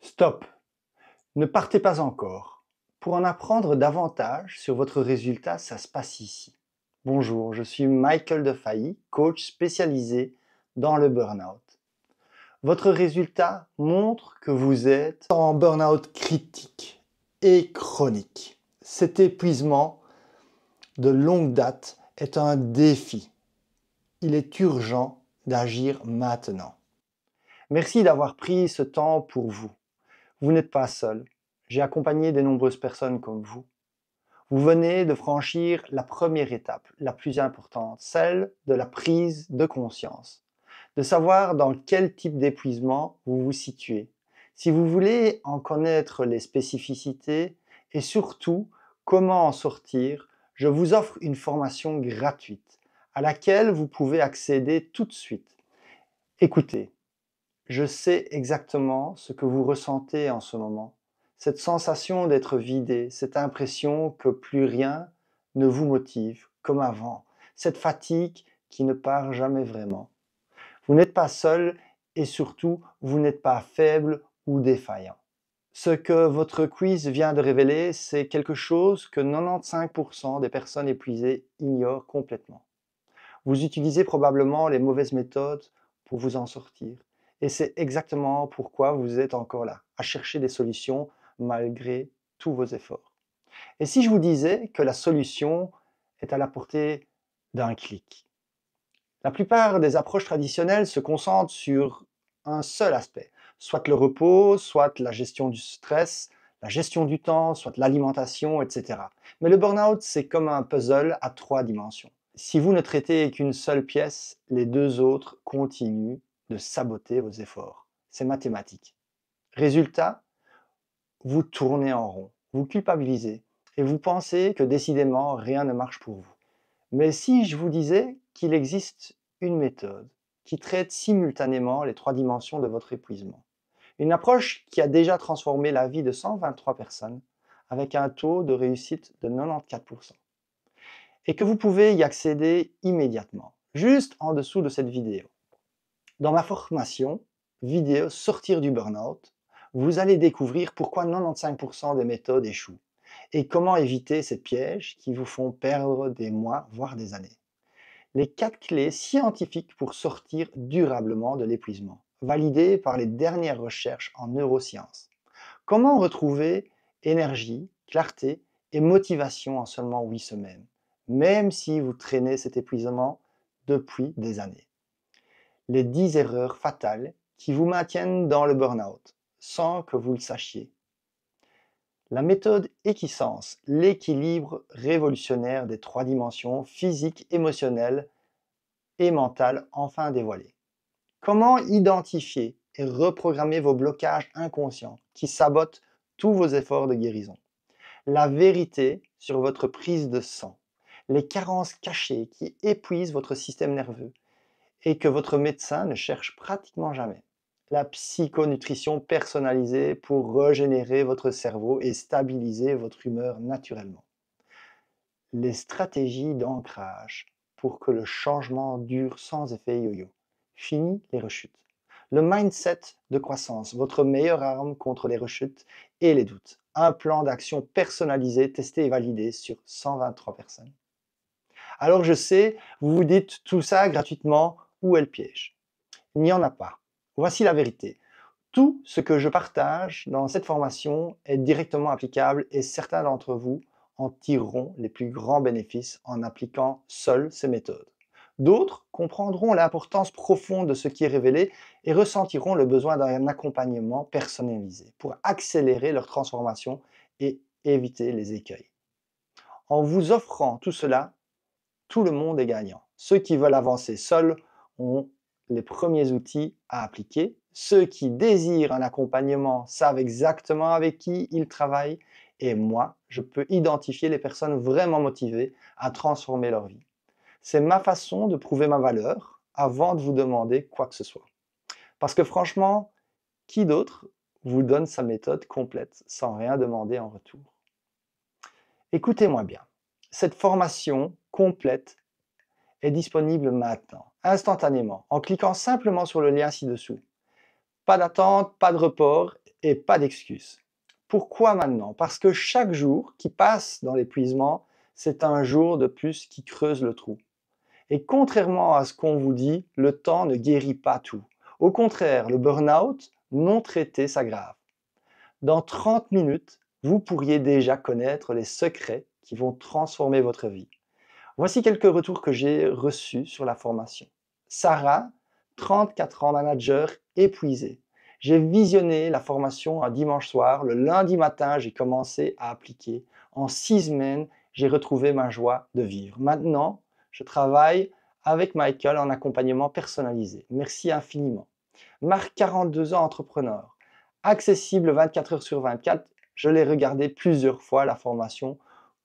Stop! Ne partez pas encore. Pour en apprendre davantage sur votre résultat, ça se passe ici. Bonjour, je suis Michael Defailly, coach spécialisé dans le burn-out. Votre résultat montre que vous êtes en burn-out critique et chronique. Cet épuisement de longue date est un défi. Il est urgent d'agir maintenant. Merci d'avoir pris ce temps pour vous. Vous n'êtes pas seul. J'ai accompagné de nombreuses personnes comme vous. Vous venez de franchir la première étape, la plus importante, celle de la prise de conscience, de savoir dans quel type d'épuisement vous vous situez. Si vous voulez en connaître les spécificités et surtout comment en sortir, je vous offre une formation gratuite à laquelle vous pouvez accéder tout de suite. Écoutez, je sais exactement ce que vous ressentez en ce moment. Cette sensation d'être vidé, cette impression que plus rien ne vous motive comme avant, cette fatigue qui ne part jamais vraiment. Vous n'êtes pas seul et surtout, vous n'êtes pas faible ou défaillant. Ce que votre quiz vient de révéler, c'est quelque chose que 95% des personnes épuisées ignorent complètement. Vous utilisez probablement les mauvaises méthodes pour vous en sortir. Et c'est exactement pourquoi vous êtes encore là, à chercher des solutions malgré tous vos efforts. Et si je vous disais que la solution est à la portée d'un clic? La plupart des approches traditionnelles se concentrent sur un seul aspect, soit le repos, soit la gestion du stress, la gestion du temps, soit l'alimentation, etc. Mais le burn-out, c'est comme un puzzle à 3 dimensions. Si vous ne traitez qu'une seule pièce, les 2 autres continuent de saboter vos efforts. C'est mathématique. Résultat, vous tournez en rond, vous culpabilisez et vous pensez que décidément rien ne marche pour vous. Mais si je vous disais qu'il existe une méthode qui traite simultanément les 3 dimensions de votre épuisement, une approche qui a déjà transformé la vie de 123 personnes avec un taux de réussite de 94%, et que vous pouvez y accéder immédiatement, juste en dessous de cette vidéo. Dans ma formation vidéo Sortir du burn-out, vous allez découvrir pourquoi 95% des méthodes échouent et comment éviter ces pièges qui vous font perdre des mois, voire des années. Les 4 clés scientifiques pour sortir durablement de l'épuisement, validées par les dernières recherches en neurosciences. Comment retrouver énergie, clarté et motivation en seulement 8 semaines, même si vous traînez cet épuisement depuis des années. Les 10 erreurs fatales qui vous maintiennent dans le burn-out, sans que vous le sachiez. La méthode Equisense, l'équilibre révolutionnaire des 3 dimensions physique, émotionnelle et mentale, enfin dévoilée. Comment identifier et reprogrammer vos blocages inconscients qui sabotent tous vos efforts de guérison. La vérité sur votre prise de sang, les carences cachées qui épuisent votre système nerveux et que votre médecin ne cherche pratiquement jamais. La psychonutrition personnalisée pour régénérer votre cerveau et stabiliser votre humeur naturellement. Les stratégies d'ancrage pour que le changement dure sans effet yo-yo. Fini les rechutes. Le mindset de croissance, votre meilleure arme contre les rechutes et les doutes. Un plan d'action personnalisé, testé et validé sur 123 personnes. Alors je sais, vous vous dites tout ça gratuitement, où est le piège? Il n'y en a pas. Voici la vérité. Tout ce que je partage dans cette formation est directement applicable et certains d'entre vous en tireront les plus grands bénéfices en appliquant seuls ces méthodes. D'autres comprendront l'importance profonde de ce qui est révélé et ressentiront le besoin d'un accompagnement personnalisé pour accélérer leur transformation et éviter les écueils. En vous offrant tout cela, tout le monde est gagnant. Ceux qui veulent avancer seuls ont les premiers outils à appliquer. Ceux qui désirent un accompagnement savent exactement avec qui ils travaillent. Et moi, je peux identifier les personnes vraiment motivées à transformer leur vie. C'est ma façon de prouver ma valeur avant de vous demander quoi que ce soit. Parce que franchement, qui d'autre vous donne sa méthode complète sans rien demander en retour? Écoutez-moi bien. Cette formation complète est disponible maintenant, instantanément, en cliquant simplement sur le lien ci-dessous. Pas d'attente, pas de report, et pas d'excuses. Pourquoi maintenant? Parce que chaque jour qui passe dans l'épuisement, c'est un jour de plus qui creuse le trou. Et contrairement à ce qu'on vous dit, le temps ne guérit pas tout. Au contraire, le burn-out non traité s'aggrave. Dans 30 minutes, vous pourriez déjà connaître les secrets qui vont transformer votre vie. Voici quelques retours que j'ai reçus sur la formation. Sarah, 34 ans, manager, épuisée. J'ai visionné la formation un dimanche soir. Le lundi matin, j'ai commencé à appliquer. En 6 semaines, j'ai retrouvé ma joie de vivre. Maintenant, je travaille avec Michael en accompagnement personnalisé. Merci infiniment. Marc, 42 ans, entrepreneur. Accessible 24 heures sur 24. Je l'ai regardé plusieurs fois, la formation,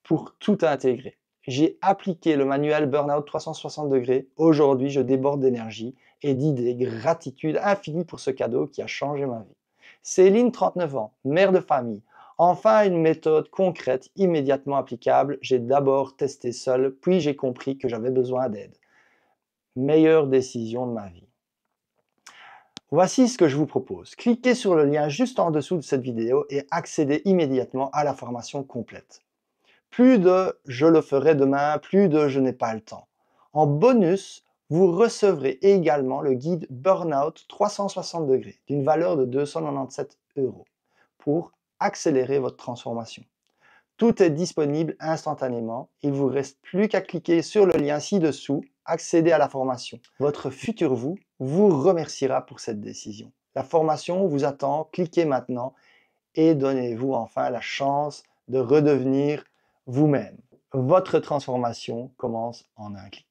pour tout intégrer. J'ai appliqué le manuel Burnout 360 degrés. Aujourd'hui, je déborde d'énergie et d'idées. Gratitude infinie pour ce cadeau qui a changé ma vie. Céline, 39 ans, mère de famille. Enfin, une méthode concrète, immédiatement applicable. J'ai d'abord testé seul, puis j'ai compris que j'avais besoin d'aide. Meilleure décision de ma vie. Voici ce que je vous propose. Cliquez sur le lien juste en dessous de cette vidéo et accédez immédiatement à la formation complète. Plus de je le ferai demain, plus de je n'ai pas le temps. En bonus, vous recevrez également le guide Burnout 360 degrés d'une valeur de 297 € pour accélérer votre transformation. Tout est disponible instantanément. Il ne vous reste plus qu'à cliquer sur le lien ci-dessous, accéder à la formation. Votre futur vous remerciera pour cette décision. La formation vous attend, cliquez maintenant et donnez-vous enfin la chance de redevenir vous-même. Votre transformation commence en un clic.